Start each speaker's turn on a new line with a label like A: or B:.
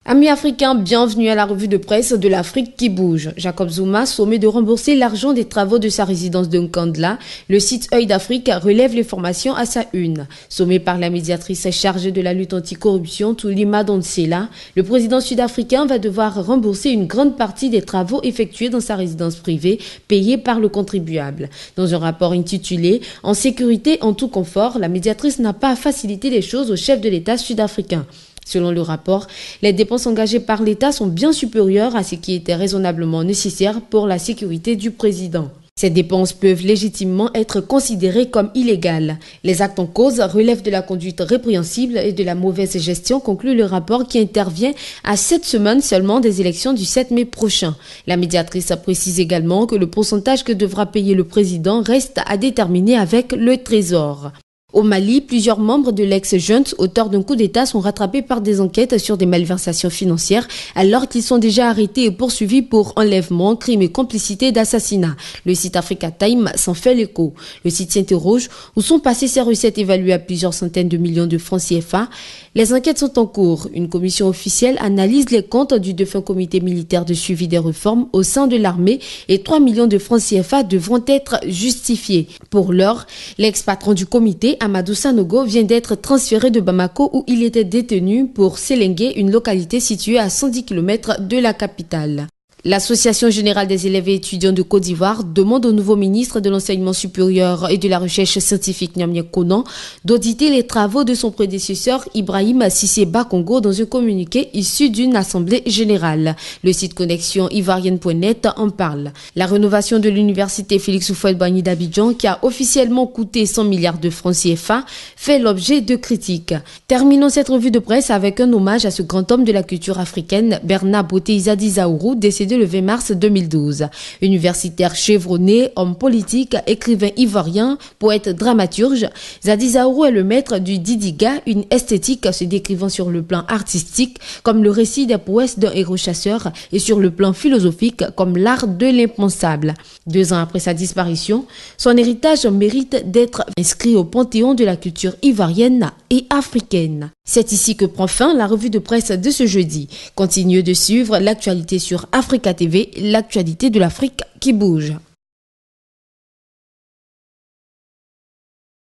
A: Amis africains, bienvenue à la revue de presse de l'Afrique qui bouge. Jacob Zuma sommet de rembourser l'argent des travaux de sa résidence de Nkandla. Le site Œil d'Afrique relève les formations à sa une. Sommé par la médiatrice chargée de la lutte anticorruption, Thuli Madonsela, le président sud-africain va devoir rembourser une grande partie des travaux effectués dans sa résidence privée, payés par le contribuable. Dans un rapport intitulé « En sécurité, en tout confort », la médiatrice n'a pas facilité les choses au chef de l'État sud-africain. Selon le rapport, les dépenses engagées par l'État sont bien supérieures à ce qui était raisonnablement nécessaire pour la sécurité du président. Ces dépenses peuvent légitimement être considérées comme illégales. Les actes en cause relèvent de la conduite répréhensible et de la mauvaise gestion, conclut le rapport qui intervient à 7 semaines seulement des élections du 7 mai prochain. La médiatrice précise également que le pourcentage que devra payer le président reste à déterminer avec le Trésor. Au Mali, plusieurs membres de l'ex-junte, auteurs d'un coup d'État, sont rattrapés par des enquêtes sur des malversations financières alors qu'ils sont déjà arrêtés et poursuivis pour enlèvement, crime et complicité d'assassinat. Le site Africa Time s'en fait l'écho. Le site s'interroge où sont passées ces recettes évaluées à plusieurs centaines de millions de francs CFA. Les enquêtes sont en cours. Une commission officielle analyse les comptes du défunt comité militaire de suivi des réformes au sein de l'armée et 3 millions de francs CFA devront être justifiés. Pour l'heure, l'ex-patron du comité, Amadou Sanogo, vient d'être transféré de Bamako où il était détenu pour Sélengué, une localité située à 110 km de la capitale. L'Association générale des élèves et étudiants de Côte d'Ivoire demande au nouveau ministre de l'Enseignement supérieur et de la Recherche scientifique Nyamie Konan d'auditer les travaux de son prédécesseur Ibrahim Cissé Bakongo dans un communiqué issu d'une assemblée générale. Le site connexion ivoirienne.net en parle. La rénovation de l'université Félix Houphouët-Boigny d'Abidjan, qui a officiellement coûté 100 milliards de francs CFA, fait l'objet de critiques. Terminons cette revue de presse avec un hommage à ce grand homme de la culture africaine, Bernard Boté-Izadi Zaourou, décédé le 20 mars 2012. Universitaire chevronné, homme politique, écrivain ivoirien, poète dramaturge, Zadi Zaourou est le maître du Didiga, une esthétique se décrivant sur le plan artistique comme le récit des prouesses d'un héros chasseur et sur le plan philosophique comme l'art de l'impensable. 2 ans après sa disparition, son héritage mérite d'être inscrit au panthéon de la culture ivoirienne et africaine. C'est ici que prend fin la revue de presse de ce jeudi. Continuez de suivre l'actualité sur Africa TV, l'actualité de l'Afrique qui bouge.